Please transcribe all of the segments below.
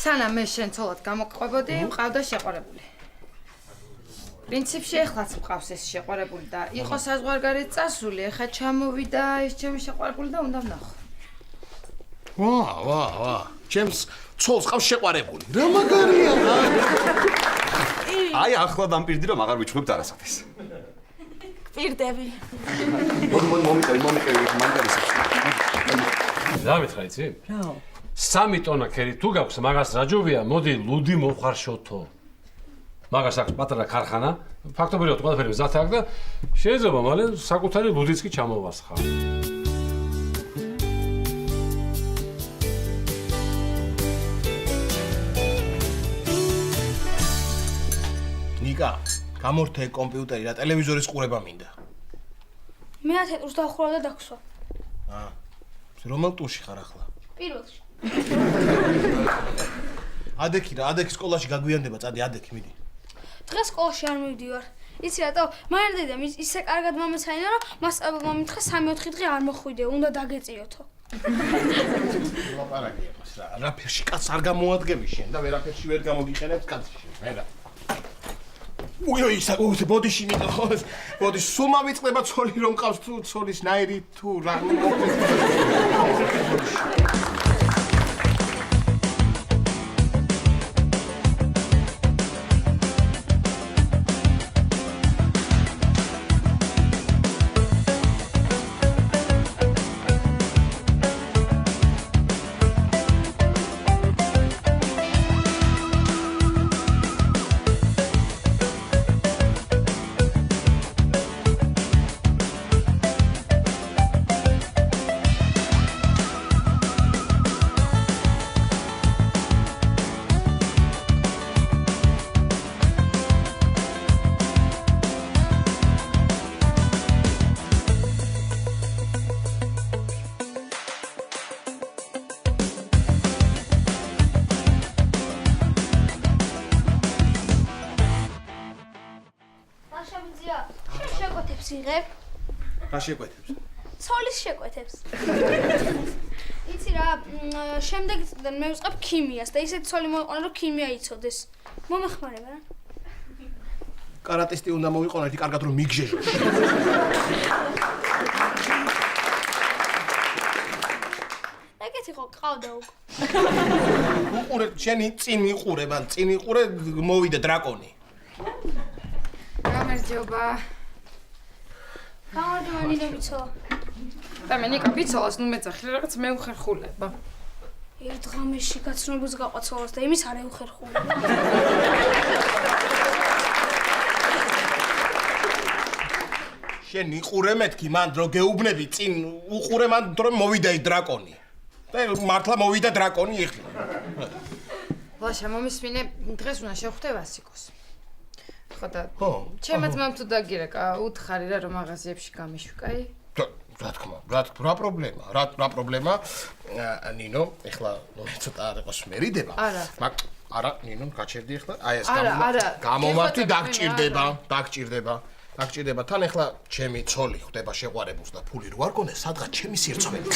სანამ მე შენ ცოლად გამოყვებოდი, მყავდა შეყვარებული. პრინციპში ეხლაც მყავს ეს შეყვარებული და იყო საზღვარგარეთ წასული, ეხლა ჩამოვიდა ეს ჩემი შეყვარებული და უნდა ვნახო. ვა. ჩემს ცოლს ყავს შეყვარებული. რა მაგარია. აი ახლა დამპირდი რომ აღარ ვიჩვენებთ არასოდეს. პირდები. მომიყევი მანგარისა. რა მითხრა იცი? რა? 3 ტონა ქერი თუ გაქვს, მაგას რაჯობია, მოდი ლუდი მოვხარშოთო. მაგას აქვს პატარა ქარხანა, ფაქტობრივად ყველაფერი მზად აქვს და შეიძლება მალე საკუთარი ლუდიც კი ჩამოვასხა. ნიკა, გამორთე კომპიუტერი რა ტელევიზორის ყურება მინდა. მე თეთრს დავხურა და დაგსვა. რომელ ტურში ხარ ახლა? პირველში. ადექი სკოლაში გაგვიანდება, წადი ადექი მიდი. დღეს სკოლაში არ მივდივარ. იცი რატო? მაგრამ დედამ ისე კარგად მომეცაინა, რომ მასწავლებელმა მითხრა 3-4 დღე არ მოხვიდეო, უნდა დაგეწიოთო. ლაპარაკია მას რა. არაფერში კაცს არ გამოადგები შენ და ვერაფერში ვერ გამოგიყენებ კაცს შენ. მერა. უი, ბოდიში მინდა ხო? ბოდიში სულ მომიწყდება ცოლი რომ ყავს თუ ცოლის ნაირი თუ რა. რა შეკვეთებს? ცოლის შეკვეთებს. იცი რა, შემდეგ წლიდან მე ვწყებ ქიმიას და ისეთი ცოლი მოიყვანა, რომ ქიმია იცოდეს. მომეხმარება რა. კარატისტი უნდა მოიყვანა, ერთი კარგად რომ მიგჟეჟო. ეგეთი ხო ყავდა უკვე. უყურე, შენი წინ იყურე, მან წინ იყურე, მოვიდა დრაკონი. გამარჯობა. გამარჯობა ნინო ბიცო. და მე ნიკა ბიცოლას ნუ მეძახი რაღაც მე უხერხულება. ერთ ღამეში გაცნობებს გაყვაცოლას და იმის არ ეუხერხულება. შენ იყურე მეთქი, მან დრო გეუბნები წინ უყურე მან დრო მოვიდა ის დრაკონი. და მართლა მოვიდა დრაკონი ეხლა. ლაშა მომისმინე დღეს უნდა შევხვდე ვასიკოს. ხო და ჩემო ძმამ თუ დაგირეკა უთხარი რა რომ მაღაზიებში გამიშვკაი? რა თქმა, რა პრობლემა? რა პრობლემა? ნინო, ეხლა ცოტა არ იყოს მერიდება. არა, ნინო, გაჩერდი ეხლა. აი ეს გამომართვი დაგჭირდება. თან ეხლა ჩემი ცოლი ხდება შეყვარებულს და ფული რო არ გონეს, სადღაც ჩემი სირცხველი.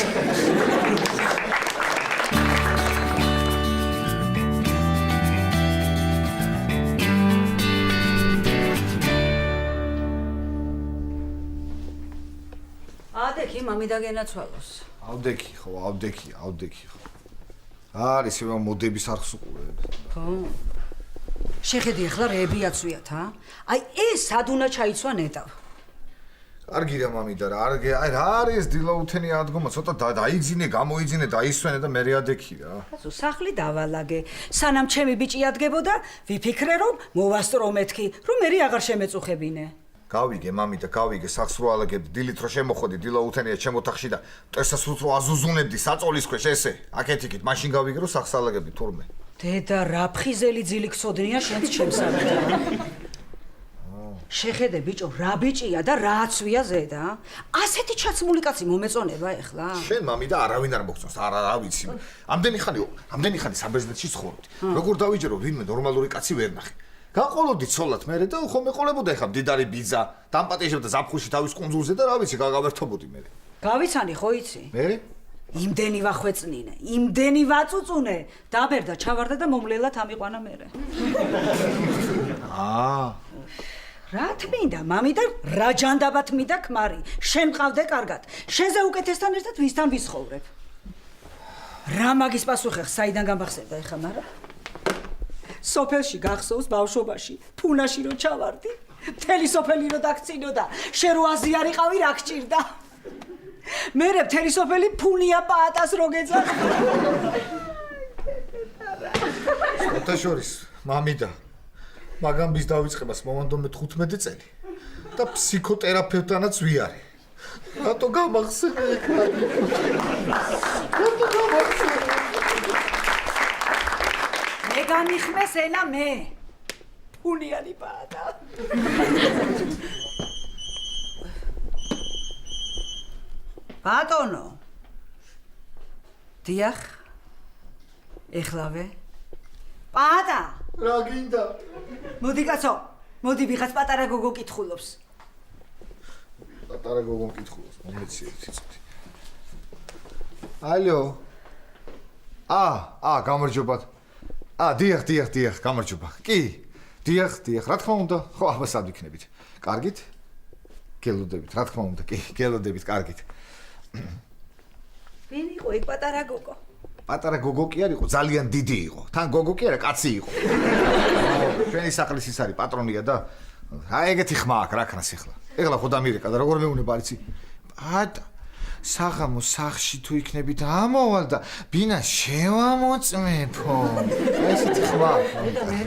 ადექი მამიდა გენაცვალოს. ავდექი ხო. არის ევა მოდების არხს უყურებ. ხო. შეხედი ახლა რეებიაცვიათ, აი ეს სად უნდა ჩაიცვა ნეტავ. კარგი რა მამიდა რა. აი რა არის დილაუთენი ადგომა, ცოტა დაიგზინე, გამოიძინე, დაისვენე და მე ადექი რა. კაცო, სახლი დავალაგე. სანამ ჩემი ბიჭი ადგებოდა, ვიფიქრე რომ მოვასწრო მეთქი, რომ მე აღარ შემეწუხებინე. გავიგე მამიდა, სახლს რო ალაგებდი, დილით რო შემოხვედი, დილაუთენია ჩემ ოთახში და წესას რო აზუზუნებდი საწოლის ქვეშ ესე. აქეთ-იქით, მაშინ გავიგე რომ სახლს ალაგებდი თურმე. დედა რა ფხიზელი ძილი გწოდნია შენც ჩემსადა. შეხედე ბიჭო, რა ბიჭია და რა აცვია ზედა? ასეთი ჩაცმული კაცი მომეწონება ეხლა? შენ მამიდა არავინ არ მოგწონს, არა ვიცი. ამდენი ხანი საბერძნეთში ცხოვრობდი. როგორ დავიჯერო ვინმე ნორმალური კაცი ვერ ნახე. გაყოლოდი ცოლად მე და ხომ მეყოლებოდა ეხლა მდიდარი ბიძა, დამპატეჟებდა ზაფხულში თავის კუნძულზე და რა ვიცი, გავერთობოდი მე. გავიცანი ხო იცი? მე? იმდენი ვახვეწნინე, იმდენი ვაწუწუნე, დაბერდა, ჩავარდა და მომლელად ამიყვანა მერე. რა თმინდა, მამი და რა ჯანდაბად მინდა ქმარი, შენ მყავდე კარგად, შენზე უკეთესთან ერთად ვისთან ვისხოვრებ. რა მაგის პასუხი საიდან გამახსენდა ეხა, მაგრამ სოფელში გახსოვს ბავშვობაში, ფუნაში რო ჩავარდი, მთელი სოფელი რო დაგწინო და შენ რო აზიარიყავი რა გჭირდა. მერე მთელი სოფელი ფუნია პაატას რო გეძახ. ოთაშორის, მამიდა მაგამბის დავიწყებას მომანდომე 15 წელი და ფსიქოთერაპევტანაც ვიარე. რატო გამახსენე? მე გამიხმეს ენა მე. ფუნიანი პაატა. ბატონო. დიახ. ეხლავე. პაატა. რა გინდა? მოდი კაცო, მოდი ვიღაც პატარა გოგო კითხულობს. პატარა გოგო მკითხულობს, მომეცი ერთი წუთი. ალო. გამარჯობათ. დიახ, გამარჯობა. კი. დიახ, რა თქმა უნდა. ხო, აბას ადვიქნებით. კარგით? გელოდებით, რა თქმა უნდა, კი, გელოდებით, კარგით. ვინ იყო ეგ პატარა გოგო? პატარა გოგო კი არ იყო, ძალიან დიდი იყო. თან გოგო კი არა, კაცი იყო. ჩვენი სახლის ის არის პატრონია და ეგეთი ხმა აქვს, რა ქნას ეხლა. ეხლა ხო დამირეკა და როგორ მეუნება იცი? პატა საღამო სახში თუ იქნებით ამოვალ და ბინა შევამოწმებო. ესეთი ხმა. და მე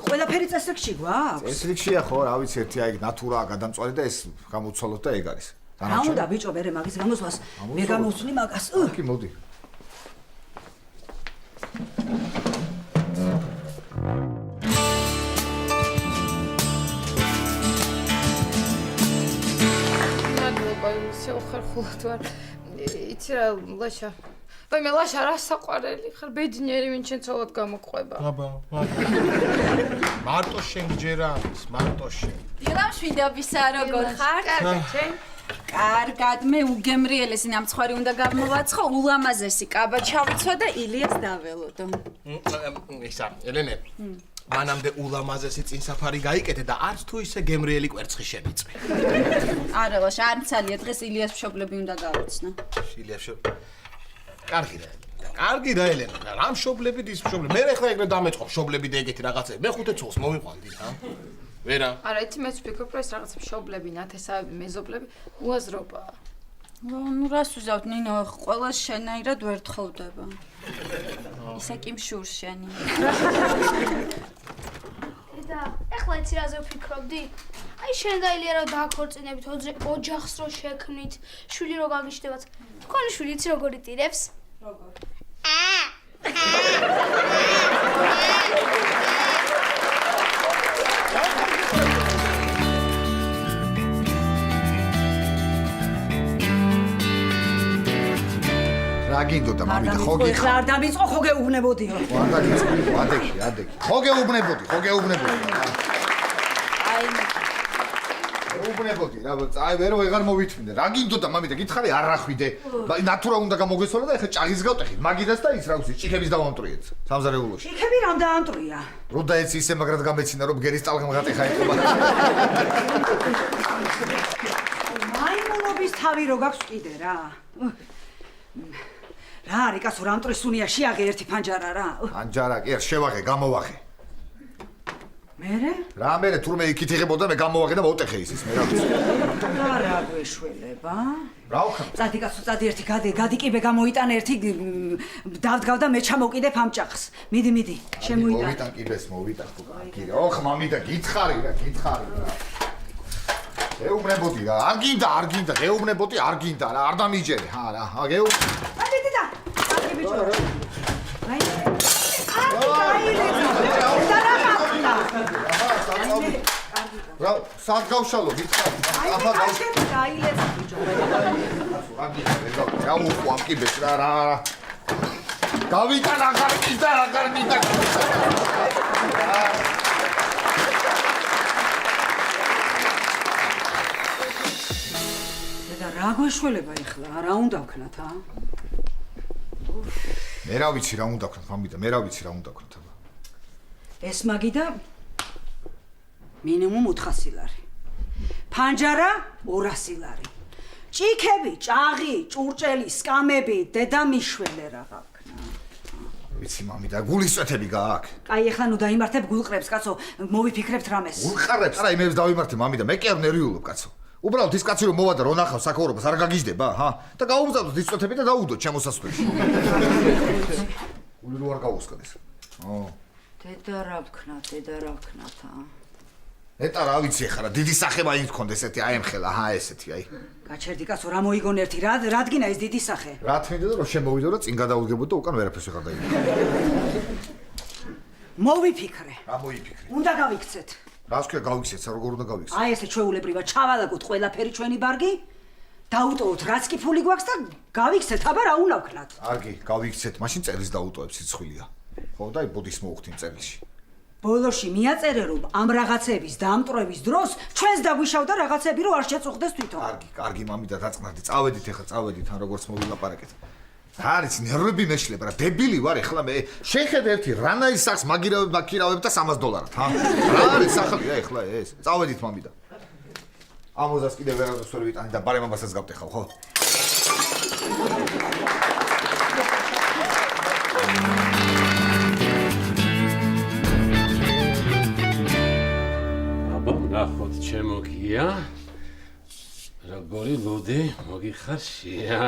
ყველაფერი წესრიგში გვაქვს? წესრიგშია ხო, რა ვიცი, ერთი აი ნატურაა გადამწვარი და ეს გამოცვალოთ და ეგ არის. რა უნდა ბიჭო, მე მაგის გამოსვლას მე გამოვცვლი მაგას. კი, მოდი. ხერხულად ვარ. იცი რა, ლაშა. ვაი მე ლაშა რა საყვარელი ხარ, ბედნიერი ვინ შენ ცოლად გამოყვება. აბა. მარტო შენ გჯერა არის, მარტო შენ. დილა მშვიდობისა, როგორ ხარ? კარგად, შენ? კარგად, მე უგემრიელესი ნამცხვარი უნდა გამოვაცხო, ულამაზესი კაბა ჩავიცვა და ილიას დაველოდო. ისა, ელენე. მანამდე ულამაზესი წინსაფარი გაიკეთე და არც თუ ისე გემრიელი კვერცხი შემიწვი. არა, ლაშა, არ მცალია, დღეს ილიას მშობლები უნდა გავიცნო. ილიას კარგი რა ელენე, რა მშობლებით ის მშობლები. მე ახლა ეგრე დამეწყო მშობლები და ეგეთი რაღაცები. მე 5 წელს მოვიყვანდი რა. ვერა. არა, იცი მეც ვფიქრობ, რომ ეს რაღაც მშობლები, ნათესავები, მეზობლები უაზრობაა. ნუ რას ვიზავთ, ნინო, ყველა შენაირად ვერ თხოვდება. ისე კი მშურს შენი. და ეხლა იცი რაზე ვფიქრობდი? აი შენ და ილია რა დააქორწინებით, ოჯახს რო შექმნით, შვილი რო გაგიჩნდებათ. თქვენი შვილი იცი როგორ იტირებს? როგორ? რა გინდოდა მამიდა, ხო გიხარ? ეხლა არ დამიწყო, ხო გეუბნებოდიო. ადექი. ხო გეუბნებოდი. აი გეუბნებოდი, რა აი ვერ ვეღარ მოვითმინე. რა გინდოდა მამიდა, გითხარი არ ახვიდე. ნატურა უნდა გამოგესვლა და ეხლა ჭაღის გავტეხით. მაგიდას და ის რა ვიცი, ჭიქების დავამტრიეთ. სამზარეულოში. ჭიქები რამ დაამტრია? როდა ეცი ისე მაგრად გამეცინა, რომ გერის ტალღამ გატეხა ეხება. მაიმუნობის თავი რო გაქვს კიდე რა. რა არის კაცო, რა ამტრის სუნია შეაგე ერთი ფანჯარა რა. ფანჯარა კი არ შევაღე, გამოვაღე. მერე? რა მერე თურმე იქით იღებოდა მე გამოვაღე და მოვტეხე ის მე რა ვიცი. რა გვეშველება? რა ვქნა? წადი კაცო, წადი ერთი გადიკიბე გამოიტან ერთი დავდგავ და მე ჩამოვკიდებ ამ ჭახს. მიდი, შემოიტან. მოვიტან კიბეს, მოვიტან ხო კარგი რა. ოხ მამიდა, გითხარი რა. გეუბნებოდი რა, არ გინდა, გეუბნებოდი, არ გინდა რა, არ დამიჯერე, რა, გეუ. ადი და. კარგი ბიჭო. აი. რა, სად გავშალო, გითხარი. აბა გაილეცა ბიჭო. რა უყვა კიბეს რა. გავიტან აღარ გინდა. რა გვეშველება ეხლა? რა უნდა ვქნათ, მე რა ვიცი რა უნდა ვქნათ, მამიდა, მე რა ვიცი რა უნდა ვქნათ, აბა. ეს მაგიდა მინიმუმ 400 ლარი. ფანჯარა 200 ლარი. ჭიქები, ჭაღი, ჭურჭელი, სკამები, დედამიშველე რაღა ვქნა. ვიცი მამიდა, გულისწვეთები გააქვს. კაი, ეხლა ნუ დაიმართებ გულყრებს, კაცო, მოვიფიქრებთ რამეს. გულყრებს? არა, იმებს დავიმართე მამიდა, მე კი არ ნერვიულობ, კაცო. უბრალოდ ის კაცი რომ მოვა და რო ნახავ საქაურობას არ გაგიჟდება, ჰა? და გაუმზადოთ ის წვეთები და დაუდოთ ჩემოსასვლელში. გული რო არ გავუსკდეს. დედა რა ვქნათ, ეტა რა ვიცი ხარა, დიდი სახე მაინც გქონდა ესეთი, აი ემხელა, ჰა ესეთი, აი. გაჩერდი კაცო, რა მოიგონ ერთი, რადგინა ეს დიდი სახე? რა თქმა უნდა, რომ შემოვიდო და წინ გადავუდგებოდ და უკან ვერაფერს ვეღარ დაიგო. მოვიფიქრე. რა მოიფიქრე? უნდა გავიქცეთ. რას ქვია გავიქცეთ, როგორ უნდა გავიქცეთ? აი ესე ჩვეულებრივად ჩავალაგოთ ყველაფერი ჩვენი ბარგი, დაუტოვოთ რაც კი ფული გვაქვს და გავიქცეთ, აბა რა უნდა ვქნათ? კარგი, გავიქცეთ, მაშინ წერილს დაუტოვებ სიცხვილია. ხო და ბუდის მოუხდი წერილში. ბოლოში მიაწერე რომ ამ რაღაცების დამტრევის დროს ჩვენს დაგვიშავდა რაღაცები რომ არ შეწუხდეს თვითონ. კარგი, მამიდა დაწყნარდი, წავედით ახლა, წავედით ან როგორც მოვილაპარაკეთ. არის ნერვები მეშლება რა, დებილი ვარ ახლა მე. შეხედე ერთი რანაის სახს მაგირავებ და $300, ჰა? რა არის სახალია ახლა ეს? წავედით მამიდა. ამოზას კიდე ვერასდროს ვერ ვიტანი და ბარემამასაც გავტეხავ, ხო? ნახოთ ჩემო გია როგორი ლუდი მოგიხარშია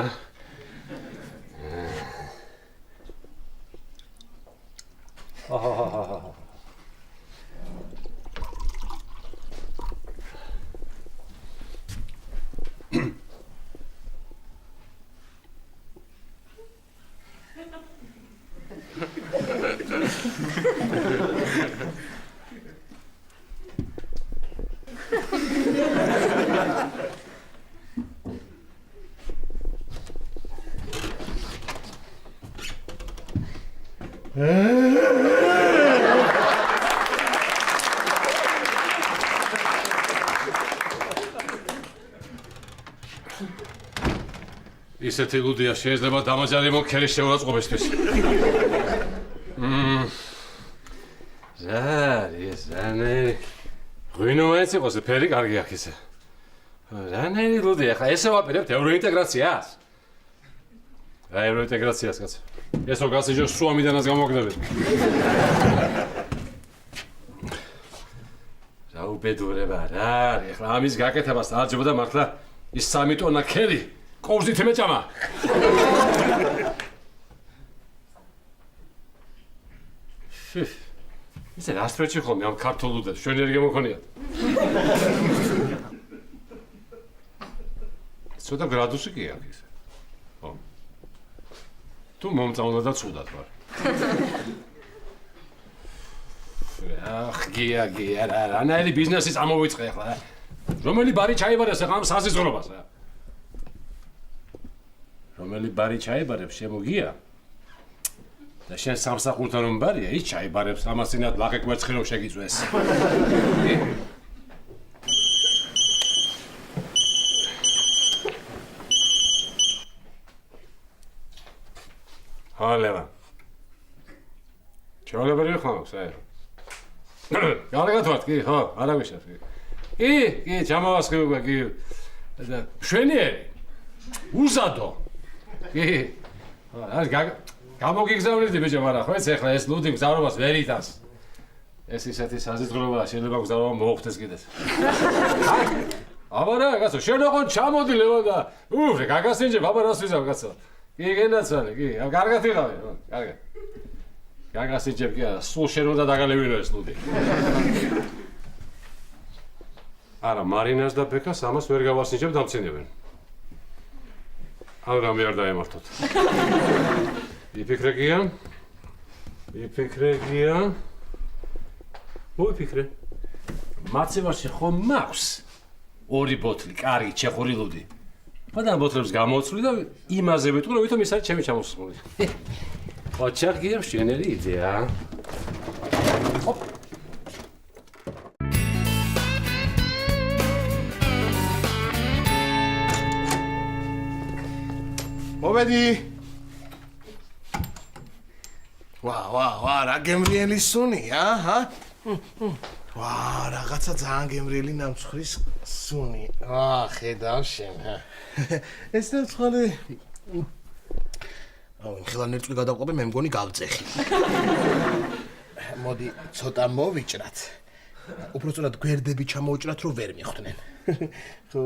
ისეთი ლუდია შეიძლება დამაჯარი მოქერის შეურაცხყოფისთვის. რანერი ღვინო მაინც იყოს ფერი კარგი აქვს ისე. რანერი ლუდია, ხა ესე ვაპირებთ ევროინტეგრაციას? რა ევროინტეგრაციას კაცო? ეს რო გასიჯოს სუამიდანაც გამოგდებით. რა უბედურება რა არის, ხა ამის გაკეთებას არჯობოდა მართლა ის 3 ტონა ქერი. კოვზით მეჭამა. ისე რასტრეჩი ხოლმე ამ ქართულ ლუდებს, შენ ერგე მოგონიათ. ცოტა გრადუსი კი აქვს ისე. ხო. თუ მომწავნა და ცუდად ვარ. გია, რანაირი ბიზნესი წამოვიწყე ახლა. რომელი ბარი ჩაიბარეს ახლა ამ საზიზღრობას რა. რომელი ბარი ჩაიბარებს შემოგია და შენ სამსახურთან რომ ბარია ის ჩაიბარებს ამასინად ლაღე კვერცხი რომ შეგიწვეს. ჰალევა ჩაოლებერი ხმავს კარგად ვარ კი ხო არა ვიშევ კი ჩამოვასხი უკვე კი შვენიერი უზადო კი არის გამოგიგზავნიდი ბიჭო მაგრამ ხო ეს ახლა ეს ლუდი გზავრობას ვერ იტანს ეს ისეთი საზიწყროებაა შეიძლება გზავრობა მოუხდეს კიდეც აბა რა კაცო შენ ოღონდ ჩამოდი ლევან და გაგასინჯებ აბა რას ვიზავ კაცო კი გენაცვალე კი კარგად იყავი კარგად გაგასინჯებ კი არა სულ შენ უნდა დაგალევინო ეს ლუდი არა მარინას და ბეკას ამას ვერ გავასინჯებ დამცინებენ ან რამე არ დაემართოთ ვიფიქრე მოვიფიქრე მაცევაში ხომ მაქვს ორი ბოთლი კარგი ჩეხური ლუდი მაგრამ ბოთლებს გამოვცვლი და იმაზე ვიტყვი რომ ვითომ ის არის ჩემი ჩამოსხმული ოჩარგიერ შენერი იდეა მოვედი ვა, რა გემრიელი სუნია, ჰა? ვა, რაღაცა ძალიან გემრიელი ნამცხვრის სუნი. ხედავ შენ, ჰა. ეს ნამცხვარი ხილან ერთგვი გადავყვები, მე მგონი გავწეხი. მოდი, ცოტა მოვიჭრათ. უпростоრად გვერდები ჩამოვჭრათ, რომ ვერ მიხვდნენ. ხო.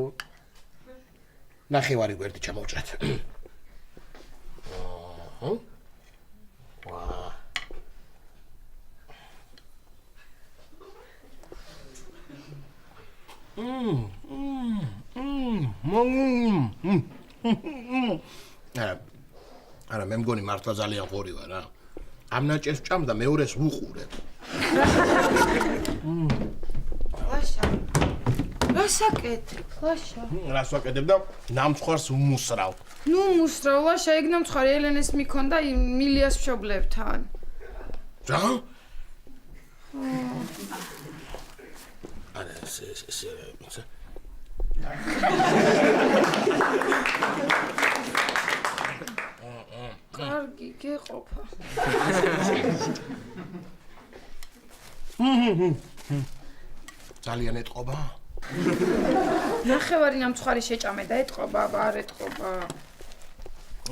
ნახევარი გვერდი ჩამოვჭრათ. ვა. არა, მე მგონი მართლა ძალიან ღორი ვარ, რა. ამ ნაჭერს ვჭამ და მეორეს ვუყურებ. ლაშა. რას ვაკეთებ და ნამცხვარს უმუსრავ. ნუ მუსრავ, ლაშა, ეგ ნამცხვარი ელენეს მიქონდა მილიას მშობლებთან. რა? არა, ეს კარგი, გეყოფა. ძალიან ეტყობა? ნახევარი ნამცხვარი შეჭამე და ეტყობა, არ ეტყობა.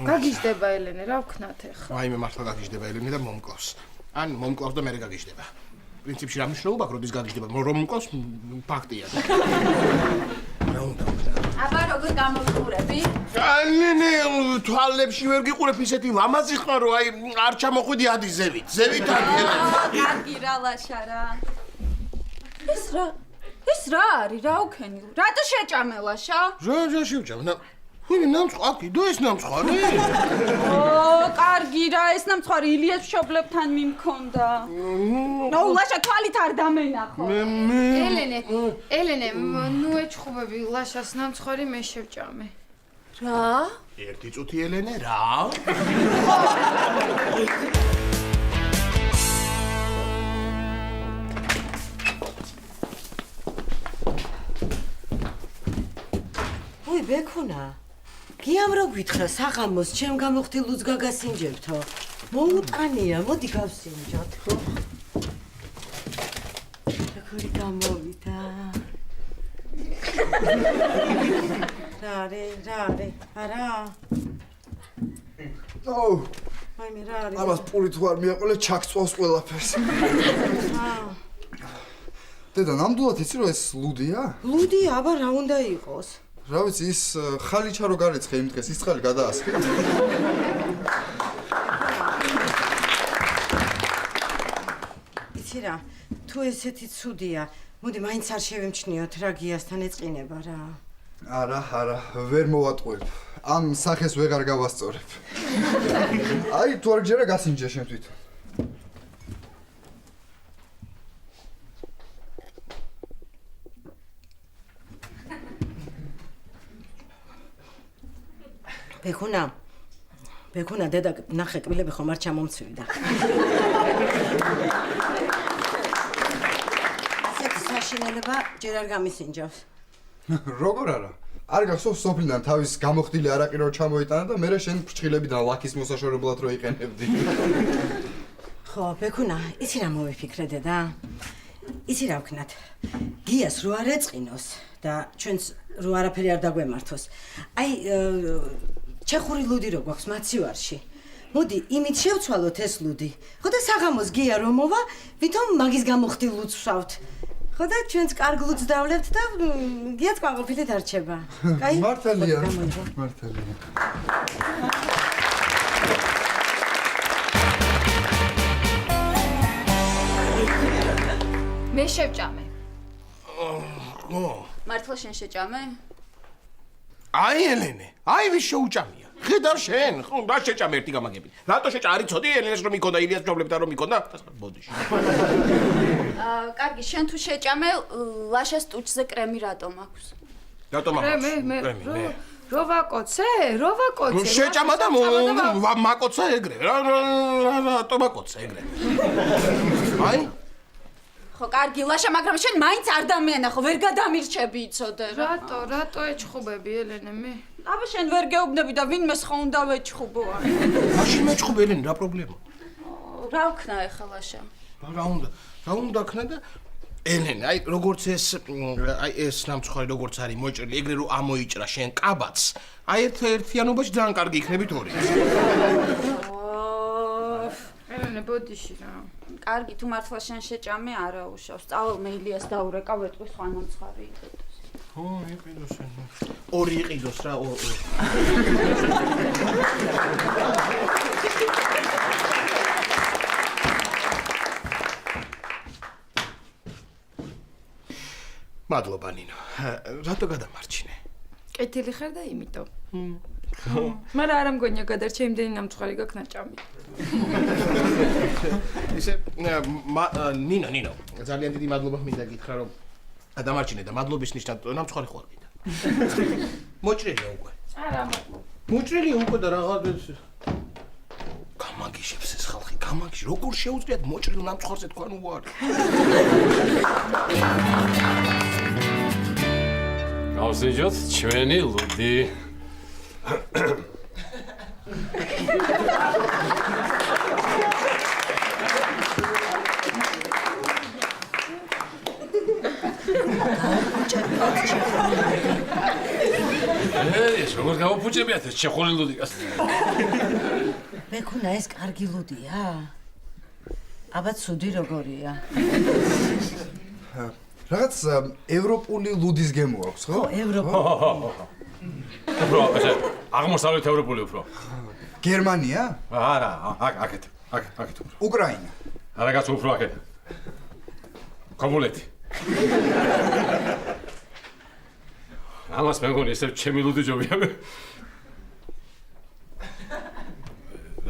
გაგიჟდება ელენე, რა ვქნათ ახლა? აი მე მართლა გაგიჟდება ელენე და მომკლავს. ან მომკლავს და მერე გაგიჟდება. პრინციპში რა მნიშვნელობა აქვს, როდის გაგიჟდება, რომ მომკლავს ფაქტია. რა უნდა? აბა როგორ გამოვიყურები? ანე, თვალებში ვერ გიყურებ ისეთი ლამაზი ხარ, რომ აი არ ჩამოხვიდი ადი ზევით. ზევით ადი ელენე. კარგი რა ლაშა რა. ეს რა არის? რა უქენი? რატო შეჭამე ლაშა? რა შევჭამ? ვინმე ნამცხვარი, დო ეს ნამცხვარი? კარგი რა, ეს ნამცხვარი ილიას მშობლებთან მიმქონდა. ლაშა თვალით არ დამენახო. ელენე, ნუ ეჩხუბები ლაშას ნამცხვარი მე შევჭამე. რა? ერთი წუთი ელენე, რა? ой, ბექუნა. გიამ რო გითხრა საღამოს ჩემ გამოხდი ლუც გაგასინჯებთო. მოუტანია, მოდი გავსინჯოთ. როგორი გამოვიდა. რა, არა. აუ, აი მე რა არის? ამას პური თუ არ მიაყოლე, ჩაგწვავს ყველაფერს. დედა, ნამდვილად იცი რომ ეს ლუდია? ლუდია, აბა რა უნდა იყოს? რა ვიცი, ის ხალიჩა რო გარეცხე იმ დღეს, ის ხალი გადაასხე. იცი რა, თუ ესეთი ცუდია, მოდი მაინც არ შევემჩნიოთ რა გიასთან ეწყინება რა. არა, ვერ მოვატყუებ. ამ სახეს ვეღარ გავასწორებ. აი, თუ არ გჯერა გასინჯე შენ თვითონ. ბექუნა, დედა, ნახე, კბილები ხომ არ ჩამომცვივდა. ასეთი საშინელება ჯერ არ გამისინჯავს. როგორ არა? არ გახსოვს სოფლიდან თავის გამოხდილი არაყი რო ჩამოიტანა და მე შენ ფრჩხილებიდან ლაქის მოსაშორებლად რო იყენებდი. ხო, ბექუნა, იცი რა მოვიფიქრე დედა? იცი რა ვქნათ? გიას რო არ ეწყინოს და ჩვენს რო არაფერი არ დაგვემართოს. აი, ჩეხური ლუდი რო გვაქვს მაცივარში. მოდი, იმით შევცვალოთ ეს ლუდი. ხო და საღამოს გია რომ მოვა, ვითომ მაგის გამოხდილ ლუდს ვსვავთ. ხო და ჩვენც კარგ ლუდს დავლებთ და გიაც კვანყოფილით არჩება. კაი? მართალია. მე შევჭამე. მართლა შენ შეჭამე? აი ელენე, აი ვის შეუჭამია. ხედავ შენ, ხო, რა შეჭამე ერთი გამაგები. რატო შეჭა? არის ცოდი ელენეს რომ მიქონდა, ილიას მშობლებთან რომ მიქონდა? ბოდიში. კარგი, შენ თუ შეჭამე, ლაშას ტუჩზე კრემი რატომ აქვს? რატომ აქვს? კრემი, რო ვაკოცე? შეჭამა და მაკოცა ეგრე. რატო მაკოცა ეგრე? აი ხო, კარგი, ლაშა, მაგრამ შენ მაინც არ დამიანახო, ვერ გადამირჩები იცოდე რა. რატო ეჩხუბები ელენე მე? აბა შენ ვერ გეუბნები და ვინმეს ხო უნდა ვეჩხუბო? მაშინ მეჩხუბ ელენე, რა პრობლემა? რა ვქნა ეხლა ლაშა? რა უნდა ქნა და ელენე, აი როგორც ეს ნამცხვარი როგორც არის მოჭრილი, ეგრე რომ ამოიჭრა შენ კაბაც, აი ერთიანობაში ძალიან კარგი იქნებით ორი. ელენე, ბოდიში რა. კარგი, თუ მართლა შენ შეჭამე არა უშავს. წავალ მე ილიას დაურეკა ვეტყვი სხვა ნამცხვარი იყიდოს. იყიდოს შენ. ორი იყიდოს რა, ორი. მადლობა ნინო. რატო გადამარჩინე? კეთილი ხარ და იმიტომ. მაგრამ არ მგონია გადარჩა იმდენი ნამცხვარი გაქნა ჭამი. ისე ნინო, ძალიან დიდი მადლობა მინდა გითხრა რომ გადამარჩინე და მადლობის ნიშნად ნამცხვარი ხوار გიდა. მოჭრილია უკვე. არა, მადლობა. მოჭრილია უკვე და რაღაც გამაგიშებს ეს ხალხი, გამაგიში. როგორ შეუძლიათ მოჭრილ ნამცხვარზე თქვენ უარი? გავსინჯოთ ჩვენი ლუდი. ეს როგორ გავაფუჭებიათ ეს ჩეხური ლუდიკას? მეკუნა ეს კარგი ლუდია? აბა ცუდი როგორია? რაღაც ევროპული ლუდის გემო აქვს, ხო? ევროპული. უფრო აღმოსავლეთ ევროპული უფრო. გერმანია? არა, აქეთ უფრო. უკრაინა. რაღაც უფრო აქეთ. კომუნეთი. ამას მე მგონი ესე ჩემი ლუდი ჯობია.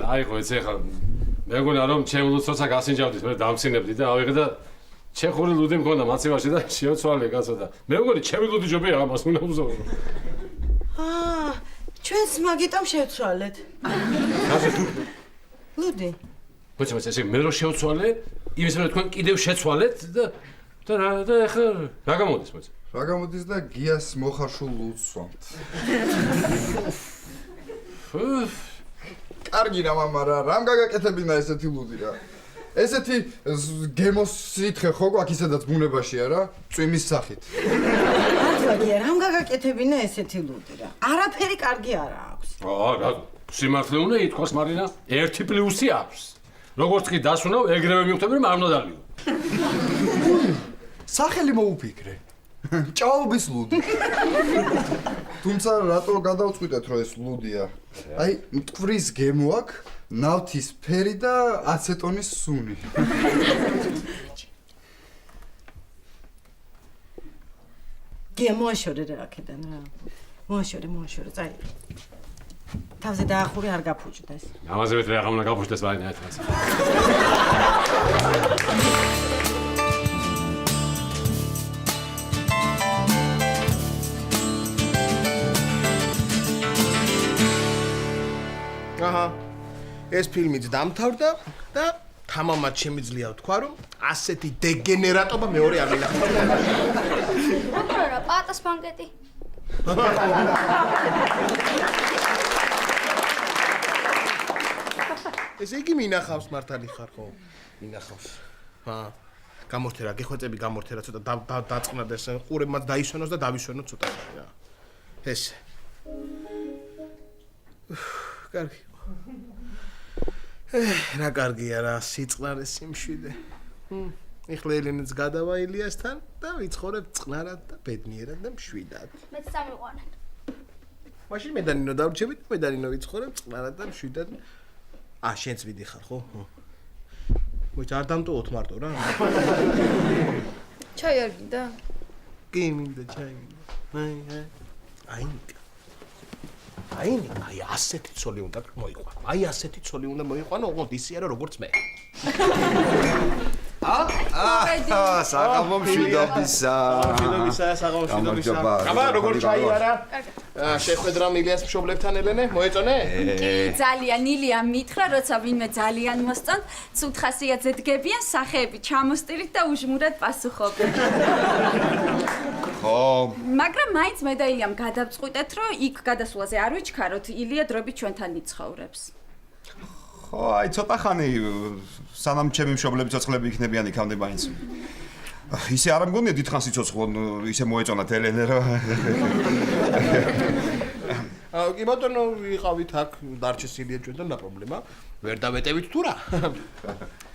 აი ხო ეს ახლა მე მგონი რომ ჩემი ლუდს როცა გასინჯავდით მე დამცინებდი და ავიღე და ჩეხური ლუდი მქონდა მაცივარში და შეოცვალე კაცო და მე მგონი ჩემი ლუდი ჯობია ამას უნდა ვუზაურო. ჩვენს მაგიტომ შევცვალეთ. ლუდი. მოიცა ესე მე რო შევცვალე, იმის მერე თქვენ კიდევ შეცვალეთ და ეხლა რა გამოდის მოიცა? რა გამოდის და გიას მოხარშულ ლუდს სვამთ. კარგი რა მამა რა, რამ გაგაკეთებინა ესეთი ლუდი რა. ესეთი გემოს სითხე ხო გვაქვს ისედაც ბუნებაშია რა, წვიმის სახით. მართლია, რამ გაგაკეთებინა ესეთი ლუდი რა. არაფერი კარგი არა აქვს. რა, სიმართლე უნდა ითქვას მარინა, ერთი პლუსი აქვს. როგორც კი დასუნავ, ეგრევე მივხვდები რომ არ უნდა დალიო. სახელი მოუფიქრე. ჭაობის ლუდი. თუმცა რატო გადავწყვიტეთ რომ ეს ლუდია? აი, მტკვრის გემო აქვს, ნავთის ფერი და აცეტონის სუნი. გემოაშორე რა აქედან რა. მოაშორე, წაი. თავზე დაახური არ გაფუჭდეს. ამაზე ვეთ რა უნდა გაფუჭდეს ვაინა ერთად. აჰა. ეს ფილმიც დამთავრდა და თამამად შემიძლია ვთქვა რომ ასეთი დეგენერატობა მეორე არ მინახავს. რა პატას ბანკეტი? ეს იგი მინახავს მართალი ხარ ხო? მინახავს. გამორთერა, გეხვეწები გამორთერა ცოტა დაწყნად ეს ყურებმაც დაისვენოს და დავისვენოთ ცოტა რა. ეს. კარგი. რა კარგია რა, სიწყნარე სიმშვიდე. ეხლა ელენეც გადავა ილიასთან და ვიცხოვრებ წყნარად და ბედნიერად და მშვიდად. მეც წამიყვანე. მაშინ მე და ნინო დავრჩებით, მე და ნინო ვიცხოვრებ წყნარად და მშვიდად. შენც ვიდიხარ ხო? მოიცა არ დამტოვოთ მარტო რა. ჩაი არ გინდა? კი მინდა ჩაი მინდა. აი ასეთი ცოლი უნდა მოიყვანო. აი ასეთი ცოლი უნდა მოიყვანო, ოღონდ ისე არა როგორც მე. საღამო მშვიდობისა. აბა როგორ ჩაი არა? შეხვედრა ილიას მშობლებთან ელენე, მოეწონე? კი, ძალიან ილია მითხრა, როცა ვინმე ძალიან მოსწონთ, ცუდ ხასიათზე დგებიან, სახეები ჩამოსტირით და უჟმურად პასუხობენ. ხო. მაგრამ მაინც მე და ილიამ გადავწყვიტეთ, რომ იქ გადასვლაზე არ ვიჩქაროთ, ილია დროებით ჩვენთან იცხოვრებს. ხო, აი ცოტა ხანი სანამ ჩემი მშობლები ცოცხლები იქნებიან იქამდე მაინც. ისე არ მგონია დიდხანს იცოცხლონ, ისე მოეწონათ ელენე რა. კი ბატონო, ვიყავით აქ დარჩეს ილია ჩვენთან და პრობლემა ვერ დავეტევით თუ რა.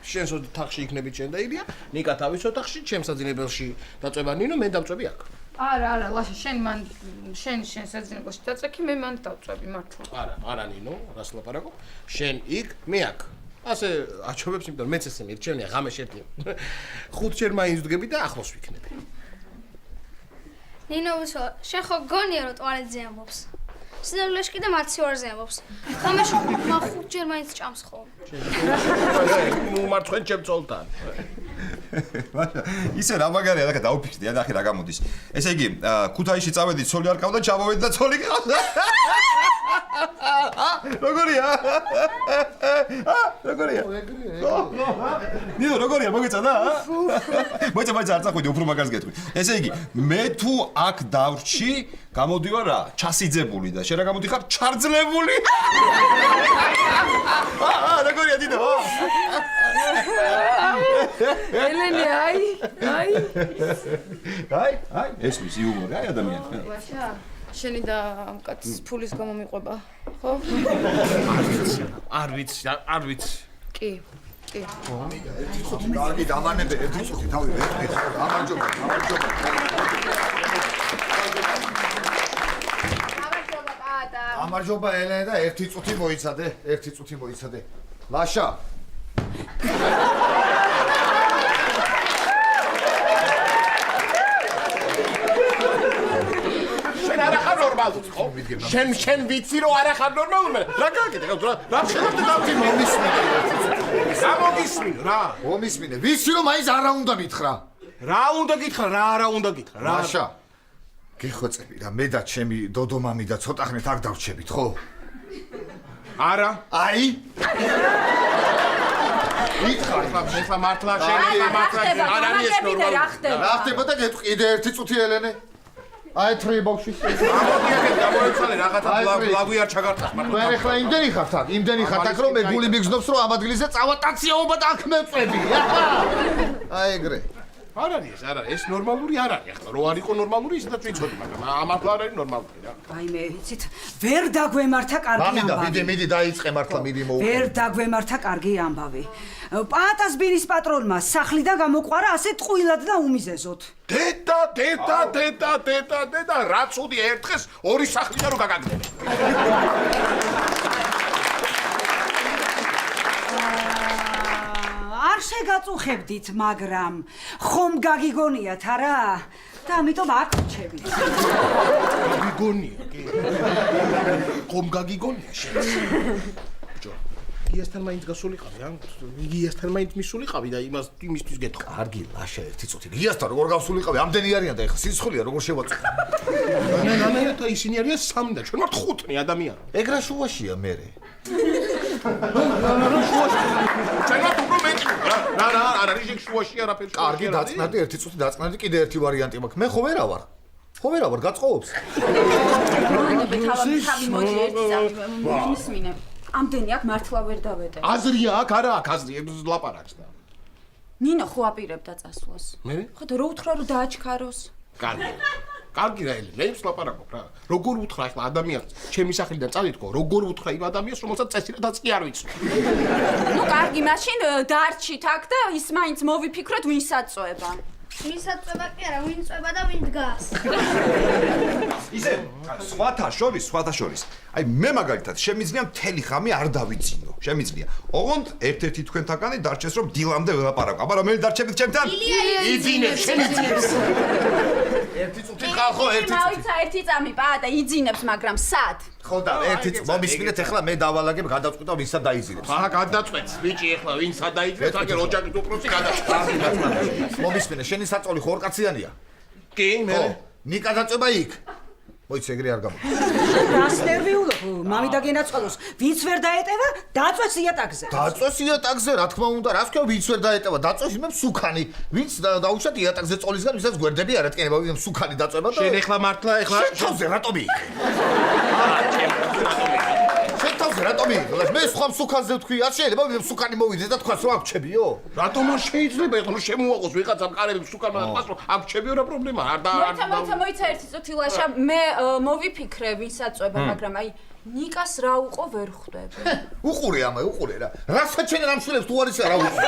შენს ოთახში იქნებით შენ და ილია, ნიკა თავის ოთახში, ჩემს საძინებელში დაწვება ნინო, მე დავწვევი აქ. არა, ლაშა, შენ საძინებელში დაწვექი, მე მან დავწვევი მართლა. არა ნინო, რას ლაპარაკობ? შენ იქ, მე აქ. ასე აჩვენებს, იმიტომ მეც ესე მირჩენია ღამე შეტი. 5 ჯერ მაინც ვდგები და ახლოს ვიქნები. ნინო, შენ ხო გონია რომ ტუალეტზე ამბობს? სინამდვილეში კიდე მაცივარზე ამბობს. ღამეში 5 ჯერ მაინც ჭამს ხოლმე. მომარცხენ ჩემ წოლთან. ისე რა მაგარია და დაუფიქრდი და ახი რა გამოდის. ესე იგი, ქუთაისში წავედი, ცოლი არ ყავდა, ჩამოვედი და ცოლი ყავდა. როგორია? როგორია? ნინო, როგორია, მოგეწონა? მოიცა არ წახვიდი, უფრო მაგარს გეტყვი. ესე იგი, მე თუ აქ დავრჩი, გამოდივარ რა, ჩასიძებული და შენ რა გამოდიხარ, ჩარძლებული. როგორია დიდო? ელენე, აი. ეს მის იუმორი, აი ადამიანი. ლაშა, შენი და ამ კაცის ფულის გამო მიყვება, ხო? არ ვიცი. კი. კარგი, დამანებე, ერთი წუთი თავი ვერ. გამარჯობა. გამარჯობა ელენე და ერთი წუთი მოიცადე. ლაშა. შენ არ ახარ ნორმალური ხო? შენ ვიცი რომ არ ახარ ნორმალური, რა გაკეთე? რა შეიძლება დავთი მომისმინე რა? მომისმინე. ვიცი რომ მაინც არა უნდა მითხრა. რა უნდა გითხრა, რა არა უნდა გითხრა? ლაშა. გიხვეწები რა, მე და ჩემი დოდომამი და ცოტა ხნით აქ დავრჩებით, ხო? არა. აი. ითხარ, ხა მართლა შენ არ არის ეს ნორმალური. რა ხდება და გეტყვი კიდე ერთი წუთი ელენე? აი თრი ბოქში. გამოეცვალე რაღაცა ბლაგვი არ ჩაგარტყას მართლა. მე ახლა იმდენი ხართ აქ რომ მე გული მიგზნობს რომ ამ ადგილზე წავატაციაობა და აქ მეწვები. აი ეგრე. არ არის ეს ნორმალური არ არის ახლა რო არ იყო ნორმალური ისედაც ვიცოდი მაგრამ ამართლა არ არის ნორმალური რა. აი მე ვიცით ვერ დაგვემართა კარგი ამბავი. მიდი დაიწყე მართლა მიდი მოუყე. ვერ დაგვემართა კარგი ამბავი. პატას ბირის პატრონმა სახლიდან გამოყვარა ასე ტყუილად და უმიზეზოდ. დედა რა ცუდი ერთხეს ორი სახლიდან რო გაგაგდები. არ შეგაწუხებდით, მაგრამ ხომ გაგიგონიათ, არა? და ამიტომ აქ ვჩევით. გაგიგონია, კი. ხომ გაგიგონია შენ? ბიჭო, გიასთან მაინც გასულიყავი, ან? გიასთან მაინც მისულიყავი და იმისთვის გეთხოვ. კარგი, ლაშა ერთი წუთი. გიასთან როგორ გავსულიყავი? ამდენი არიან და ეხა სისხლია როგორ შევაწყვეტ. და ისინი არიან 3 და ჩვენ ვართ 5 ადამიანი. ეგრა შუაშია მე. რა არის შუაში არაფერი. კარგი, დაწნადი ერთი წუთი დაწნადი კიდე ერთი ვარიანტი მაქვს. მე ხო ვერა ვარ, გაწყობს. თავი მოდი ერთი წამი ამდენი აქ მართლა ვერ დავეტე. აზრია აქ, არა აქ აზრი, ლაპარაკს და. ნინო ხო აპირებდა წასვლას. მე? ხო და რო უთხრა რომ დააჩქაროს. კარგი რა ელენე, მე ლაპარაკობ რა. როგორ უთხრა ახლა ადამიანს, ჩემი სახლიდან წავიდქო, როგორ უთხრა იმ ადამიანს, რომელსაც წესრიგაც კი არ ვიცი. ნუ კარგი, მაშინ დარჩით აქ და ის მაინც მოვიფიქროთ ვინ საწובה. ვინსაც წובה კი არა, ვინ წובה და ვინ დგას. ისე, სხვათა შორის. აი მე მაგალითად შემიძლია მთელი ხამი არ დავიცინო. შემიძლია. ოღონდ ერთ-ერთი თქვენთაგანი დარჩეს რომ დილამდე ველაპარაკო. აბა რომელი დარჩებით ჩემთან? იძინებს, შენ იძინებს. ერთი წუთი ხალხო, ერთი წუთი. მოიცა ერთი წამი პაატა იძინებს, მაგრამ სად? ხო და ერთი წუთი. მომისმინეთ ახლა მე დავალაგებ გადავწყვეტ და ვინსა დაიძინებს. ხა გადაწყვეტ, ბიჭი ახლა ვინსა დაიძინებს, აგერ ოჯახის უპროსი გადაწყვეტ. მომისმინე, შენი საწოლი ხო ორკაციანია? კი, მე. ნიკა დაწובה იქ. მოიცე ეგრე არ გამოდის. რას ნერვიულობ? მამი და გენაცვალოს, ვინც ვერ დაეტევა, დაწვეს იატაკზე. დაწვეს იატაკზე, რა თქმა უნდა, რას ქვია, ვინც ვერ დაეტევა, დაწვეს იმებს სუქანი. ვინც დაუშვათ იატაკზე წოლისგან, ვისაც გვერდები არ ეტკენება, ვინც სუქანი დაწובה და შენ ახლა მართლა შენ თავზე რატომ იქ? შენ თავზე რატომ იღლა? მე სხვა მსუქანზე ვთქვი, არ შეიძლება მე მსუქანი მოვიდეს და თქვას რომ აღჩებიო? რატომ არ შეიძლება ეხლა შემოაყოს ვიღაცამ კარები მსუქანმა და თქვას რომ აღჩებიო რა პრობლემა? არ და მოიცა ერთი წუთი ლაშა, მე მოვიფიქრე ვის აწובה, მაგრამ აი ნიკას რა უყო ვერ ხვდები. უყურე ამა, უყურე რა. რასაც ჩვენ რამშულებს თუ არ ისა რა უყურე.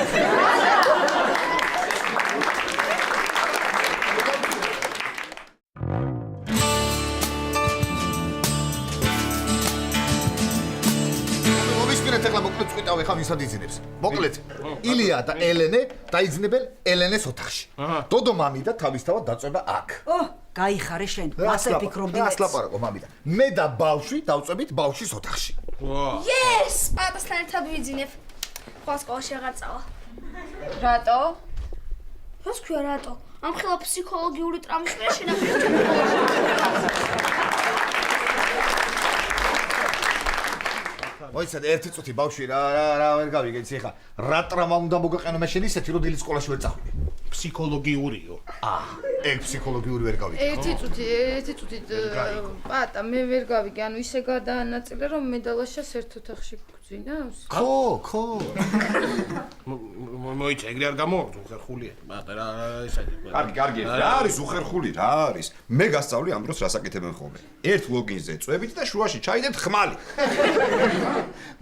ეხლა მოკლედ წვიტავ ეხა ვისაც იძინებს. მოკლედ ილია და ელენე დაიძინებენ ელენეს ოთახში. დოდო მამი და თავისთავად დაწובה აქ. ო, გაიხარე შენ. მასე ფიქრობდი მეც. რას ლაპარაკო მამი და მე და ბავშვი დავწვევით ბავშვის ოთახში. Yes! პატასთან ერთად ვიძინებ. ხვალ სკოლაში აღარ წავა. რატო? რას ქვია რატო? ამ ხელა ფსიქოლოგიური ტრამვის მე შენაპირა ჩემი მოიცადე ერთი წუთი ბავშვი რა ვერ გავიგეთ ეხა რა ტრამა უნდა მოგაყენო მე შენ ისეთი რომ დილის სკოლაში ვერ წავიდე ფსიქოლოგიურიო ეგ ფსიქოლოგიური ვერ გავიგე ერთი წუთი პატა მე ვერ გავიგე ანუ ისე გადაანაწილე რომ მე და ლაშას ერთ ოთახში გვძინავს ხო მოიცა ეგრე არ გამოვაგდო უხერხულია პატა რა ესა კარგი რა არის უხერხული რა არის მე გასწავლი ამ დროს რას აკეთებენ ხოლმე ერთ ლოგინზე წვევით და შუაში ჩაიდებთ ხმალი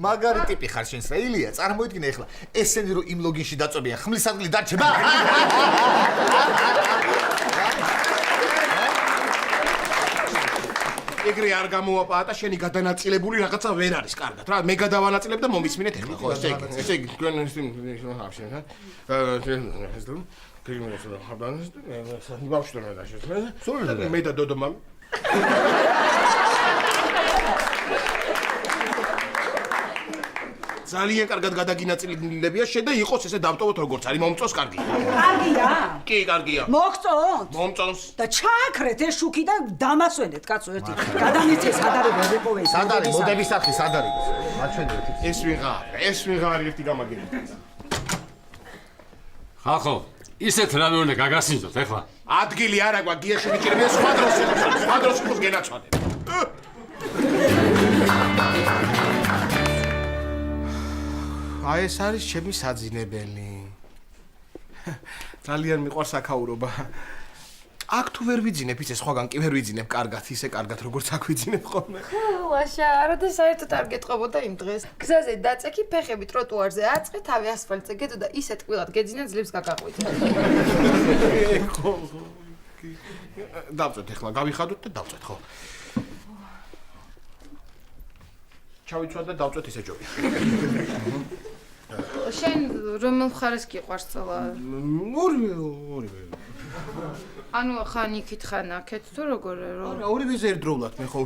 მაგარი ტიპი ხარ შენს რა ილია წარმოიდგინე ეხლა ესენი რომ იმ ლოგინში დაწვებიან ხმლის ადგილი დარჩება ეგრე არ გამოვაპატა შენი გადანაწილებული რაღაცა ვერ არის კარგად რა მე გადავანაწილებ და მომისმინეთ ეხლა ხო ესე იგი თქვენ მე და დოდო მამი ძალიან კარგად გადაგინაწილებია შენ და იყოს ესე დავტოვოთ როგორც არის მომწონს კარგია კარგია კი კარგია მოგწონთ მომწონს და ჩააქრეთ ეს შუქი და დამასვენეთ კაცო ერთი გადამიწეს ადარი ვერ ეყოვე ეს სადარი მოდების სახის სადარი მაჩვენეთ ეს ვიღარ ერთი გამაგები ხახო ისეთ რამე უნდა გაგასინჯოთ ეხლა ადგილი არა გვა გიაში მიჭირებია სხვა დროს იყოს გენაცვალე აი ეს არის ჩემი საძინებელი. ძალიან მიყვარს აქაურობა. აქ თუ ვერ ვიძინებ, ისე სხვაგან კი ვერ ვიძინებ კარგად, ისე კარგად როგორც აქ ვიძინებ ხოლმე. ლაშა, არადა საერთოდ არ გეტყობოდა იმ დღეს. გზაზე დაწექი ფეხები ტროტუარზე აწყე, თავი ასფალტზე გედო და ისეთ ყვილად გეძინა ძლებს გაგაყვით. ხო. დავწვეთ ახლა, გავიხადოთ და დავწვეთ, ხო? ჩავიცვათ და დავწვეთ ისე ჯობია. შენ რომელ მხარეს გიყვარს წავა? ორივე. ანუ ხან იქით ხან აქეთ თუ როგორ რო? არა, ორივეზე ერთდროულად მე ხო.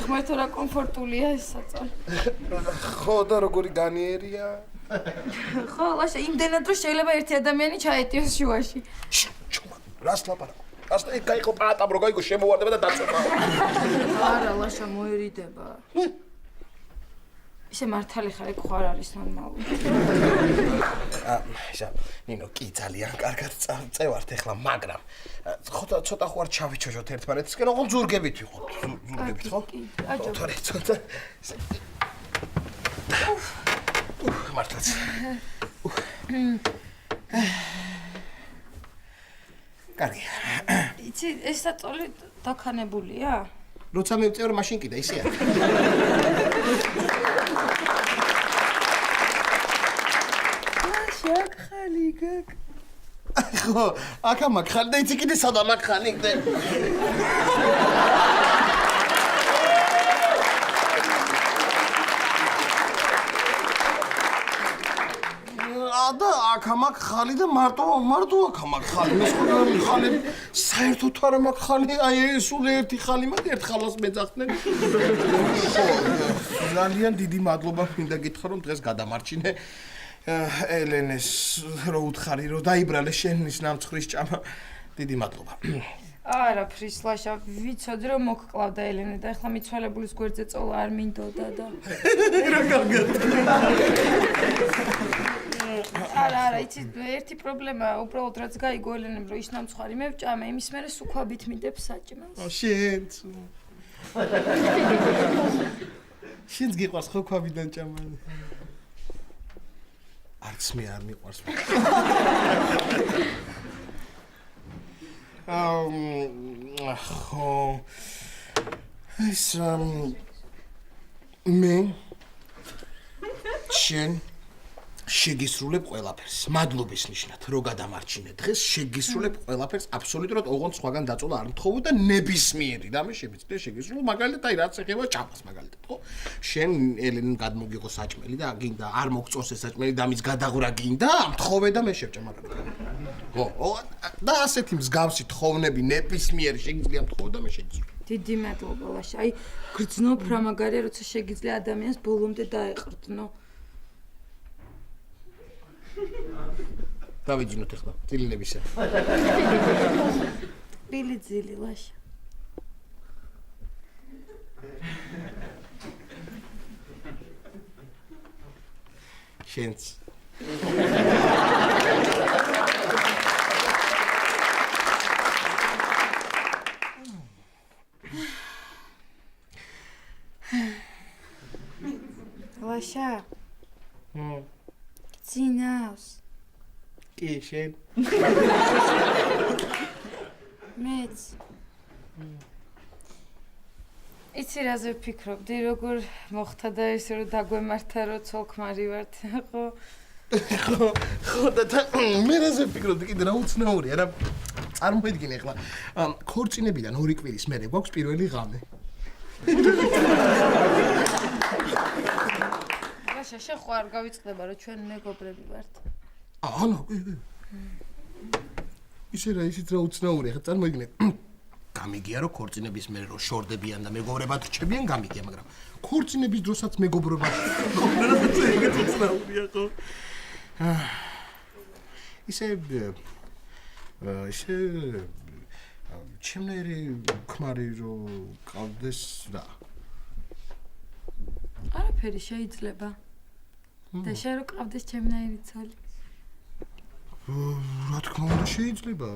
მართლა რა კომფორტულია ეს საწოლი. ხო და როგორი განიერია? ხო, ლაშა, იმდენად რომ შეიძლება ერთი ადამიანი ჩაეტიოს შუაში. რას ლაპარაკო? ასა იქ გაიყო პატამ რო გაიგო შემოვარდება და დაწვება. არა, ლაშა მოერიდება. ისე მართალი ხარ, ეგ ხარ არის ნორმალური. ნინო, კი ძალიან კარგად წევართ ახლა, მაგრამ ცოტა ხო არ ჩავიჩოჯოთ ერთმანეთისკენ, ოღონდ ზურგებით ვიყოთ. ზურგებით ხო? თორე ცოტა. მართლაც. კარგია. იცი, ეს საწოლი დაქანებულია? როცა მივწევარ მაშინ კიდე ისეა. შაქხალი გაკ. ხო, აქა მაგხალი და იცი კიდე სადა მაგხალი კიდე. და აქა მაგხალი და მარტო აქა მაგხალი. მე სხვა ხალი საერთოდ არ მაგხალი, აი სულ ერთი ხალი მაქვს, ერთ ხალას მეძახდნენ. ხო, ძალიან დიდი მადლობა მინდა გითხრა რომ დღეს გადამარჩინე. ელენეს რო უთხარი რომ დაიბრალე შენის ნამცხვრის ჭამა დიდი მადლობა არა ფრისლაშა ვიცოდი რომ მოგკლავდა ელენე და ეხლა მიცვალებულის გვერდზე წოლა არ მინდოდა და რა კარგად არა იცი ერთი პრობლემაა უბრალოდ რაც გაიგო ელენემ რომ ის ნამცხვარი მე ვჭამე იმის მერე სუქვაბით მიდებს საჭმელს შენც გიყვარს ხო ქვაბიდან ჭამა არც მე არ მიყვარს ხო ეს მე შენ შეგისრულებ ყველაფერს. მადლობის ნიშნად, რო გადამარჩინე დღეს, შეგისრულებ ყველაფერს, აბსოლუტურად ოღონდ სხვაგან დაწოლა არ მთხოვო და ნებისმიერი რამე შემიძლია შეგისრულო, მაგალითად, აი რაც ეხება ჭამას, მაგალითად, ხო? შენ ელენემ გადმოგიღო საჭმელი და გინდა არ მოგწონს ეს საჭმელი და მის გადაღვრა გინდა, მთხოვე და მე შევჭამ მაგალითად. ხო, და ასეთი მსგავსი თხოვნები ნებისმიერი შეგიძლია მთხოვო და მე შეგისრულო. დიდი მადლობა ლაშა. აი, გრძნობ რა მაგარია, როცა შეგიძლია ადამიანს ბოლომდე დაეყრდნო. დავიჯინოთ ახლა ძილებისა. ბილი ძილი ლაშა. შენც. ლაშა. ძინავს. კი, შენ. მეც. იცი რაზე ვფიქრობდი, როგორ მოხდა და ესე რომ დაგვემართა, რომ ცოლ-ქმარი ვართ, ხო? ხო და მე რაზე ვფიქრობდი, კიდე რა უცნაურია, რა წარმოიდგინე ახლა. ქორწინებიდან 2 კვირის მერე გვაქვს პირველი ღამე. ლაშა, შენ ხო არ გავიწყდება, რომ ჩვენ მეგობრები ვართ? ანუ ისე რა ისიც რა უცნაურია, ხა წარმოიდგინე. გამიგია რომ ქორწინების მერე რომ შორდებიან და მეგობრებად რჩებიან, გამიგია, მაგრამ ქორწინების დროსაც მეგობრებად რაღაცა ეგეთ უცნაურია ხო? ისე ჩემნაირი ქმარი რომ ყავდეს რა? არაფერი შეიძლება. და შენ რო ყავდეს ჩემნაირი ცოლი. რა თქმა უნდა შეიძლება.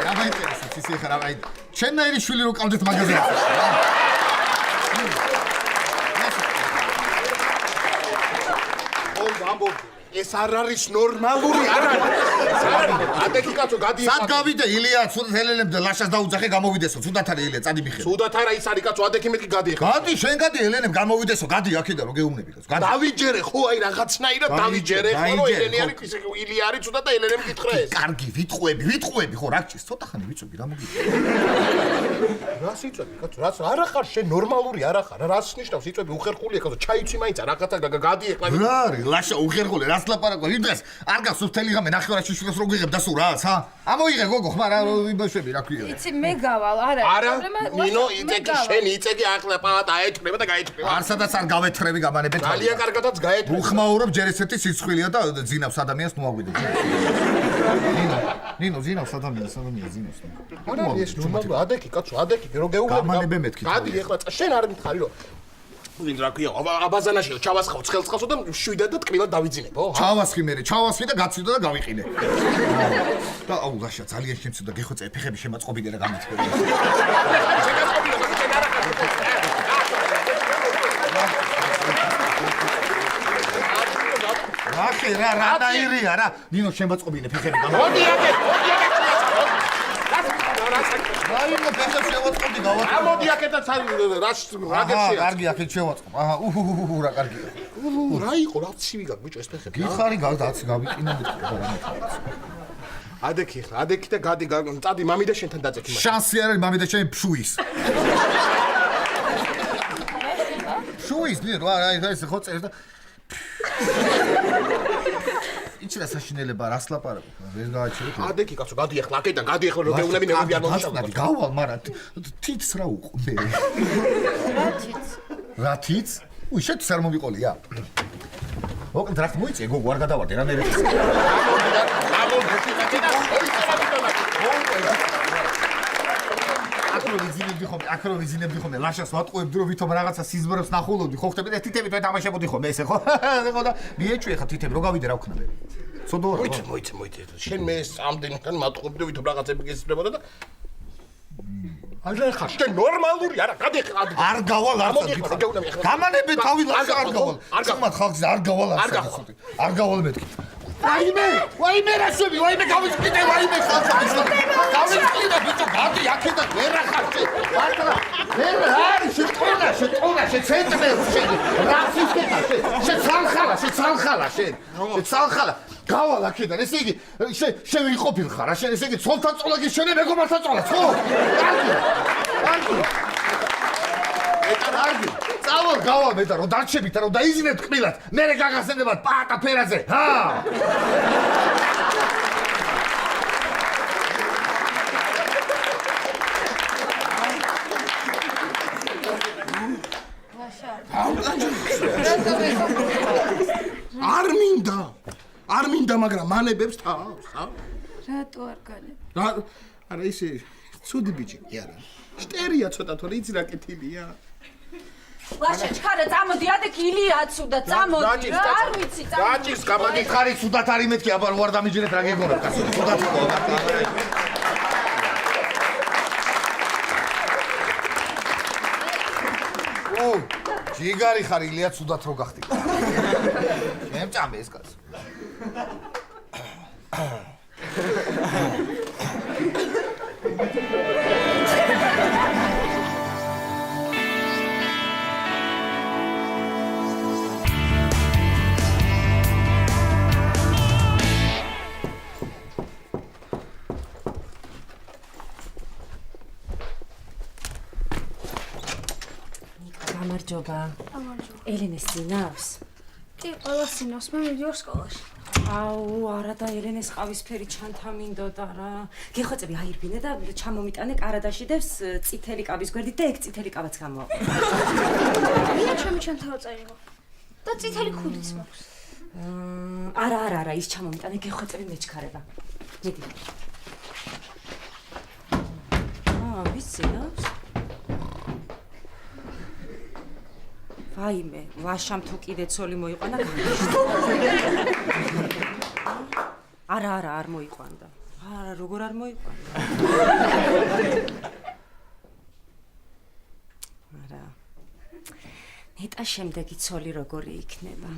რა მაინტერესებს ისე ხარ, აი, ჩემნაირი შვილი რო ყავდეთ მაგაზია. ეს არ არის ნორმალური, არ არის. ადექი კაცო, გადი. სად გავიდე ილია, ცუდად ელენემ და ლაშას დაუძახე გამოვიდესო. ცუდად არის ილია, წადი მიხე. ცუდად არა ის არის კაცო, ადექი მეთქი გადი ახლა. გადი, შენ გადი ელენემ გამოვიდესო, გადი აქედან რო გეუბნები კაცო. გადი. დავიჯერე ხო, აი რაღაცნაირად დავიჯერე, ხო, ელენე არის ისე ილია არის ცუდად და ელენემ გითხრა ეს. კარგი, ვიტყუები, ხო, რა გჭირს? ცოტა ხანი ვიწვევი, რა მოგიწევს? რა სიწვევი კაცო, რას არა ხარ შენ ნორმალური არა ხარ, რას ნიშნავს სიწვევი უხერხულია კაცო, ჩაიცი მაინცა რაღაცა გადი ახლა. რა არის, ლაშა უხერხული, რას ლაპარაკობ? იმ დღეს არ გასულ მთელი ღამე ნახევარში შვილს რო გიღებ და სულ რაც, ჰა? ამოიღე გოგო, ხმა რა იმბოშები, რა ქვია? იცი მე გავალ, არა, პრობლემა ნინო, იწეგი შენ, იწეგი ახლა პატა აეჭრება და გაეჭრება. არსადაც არ გავეთხრები გამანებეთ. ძალიან კარგადაც გაეჭრება. უხმაურობ ჯერ ესეთი სიცხვილია და ძინავს ადამიანს ნუ აგვიდე. ნინო, ძინავს ადამიანს ძინავს. არა, ეს ნორმალურია, ადექი კაცო, ადექი, რო გეუბნები. გამანებე მეთქი. გადი ახლა, შენ არ მითხარი რომ ვინ რა ქვია, აბაზანაშიო, ჩავასხავ ცხელწყალსო და შვიდად და ტკბილად დავიძინებო. ჩავასხი მე, ჩავასხი და გაცვიდო და გავიყიდე. და აუ ლაშა, ძალიან შემცირდა, გეხოცე ფეხები შემაწყობინე რა გამიწევი. ნახე რა, რა დაირია რა. ნინო შემაწყობინე ფეხები გამო. მოდი აკეთ. რაიმე ფეხებს შევაწყობდი გავაწყობ. ამოდი აკეთაც არის რაგებში. კარგი, აქეთ შევაწყობ. აჰა, რა კარგია. რა იყო, რა ცივი გაქვს ბიჭო ეს ფეხები. გიხარი გაც გავიყინე. ადექი ხა, ადექი და გადი, წადი მამი და შენთან დაწექი მაგრამ. შანსი არ არის მამი და შენ ფშუის. ფშუის, ნირო, რა ეს ხო წერს და მიჩნდა საშინელება რას ლაპარაკობ? ვერ გააჩერე. ადექი კაცო, გადი ახლა აქედან, გადი ახლა რომ გეუნები ნებები არ მომშავდეთ. გავალ, მაგრამ თიც რა უყო მე. რა თიც? უი, შენ არ მომიყოლია. მოკლედ რა მოიწე, გოგო არ გადავარდე რა მე. აკრო ვიზინებდი ხომ ლაშას ვატყუებდი რომ ვითომ რაღაცა სიზმრებს ნახულობდი ხო ხტები და თითებით ვეთამაშებოდი ხომ ესე ხო ხო და მიეჭვი ხა თითები რო გავიდე რა ვქნა მე ცოდო რა მოიცე შენ მე ამდენთან მატყუებდი ვითომ რაღაცები გესწრებოდა და არა ხა შენ ნორმალური არა გადი არ გავალ გამანები თავი ლაშა არ გავალ წამათ ხალხს არ გავალ არ გავალ მეთქი ვაიმე რასები, ვაიმე გავისყიდე, ვაიმე ხალხს. გავისყიდე ბიჭო, გადი აქედან ვერ ახარჯე. მართლა, ვერ არის შეტყონა, შეცენტრე, რასისტია, შეცალხალა, შეცალხალა. გავალ აქედან, ესე იგი, შენ ვიყოფილ ხარ, რა შენ ესე იგი ცოლთან წოლაგის შენე მეგობართან წოლა, ხო? კარგი. წავალ გავალ მე და რომ დარჩებით და რომ დაიზინებ ტყბილად, მე გაგახსენებათ პაატა ფერაზე, ჰა? არ მინდა, მაგრამ მანებებს თავს, ხა? რატო არ განებ? არა ისე ცუდი ბიჭი კი არა. შტერია ცოტა თორე იცი რა კეთილია. ლაშა ჩქარა წამოდი ადექი ილია ცუდა წამოდი არ ვიცი წამოდი გაჭირს გამადი ხარი ცუდად არის მეთქი აბა რო არ დამიჯერეთ რა გეგონებ კაცო ცუდად ხო ო ჯიგარი ხარ ილია ცუდად რო გახდი მე მჭამე ეს კაცო გამარჯობა. ელენეს ძინავს? კი, ყველას ძინავს, მე მივიდივარ სკოლაში. აუ, არა და ელენეს ყავისფერი ჩანთა მინდოდა რა. გეხვეწები აირბინე და ჩამომიტანე კარადაში დევს წითელი კაბის გვერდით და ეგ წითელი კაბაც გამოაყო. მინდა ჩემი ჩანთა წაიღო. და წითელი ხუდიც მაქვს. არა, ის ჩამომიტანე გეხვეწები მეჩქარება. მიდი. ვის ძინავს? ვაიმე, ვაშამ თუ კიდე ცოლი მოიყვანა გამიშდა. არა, არ მოიყვანდა. არა, როგორ არ მოიყვანდა? არა. ნეტა შემდეგი ცოლი როგორი იქნება?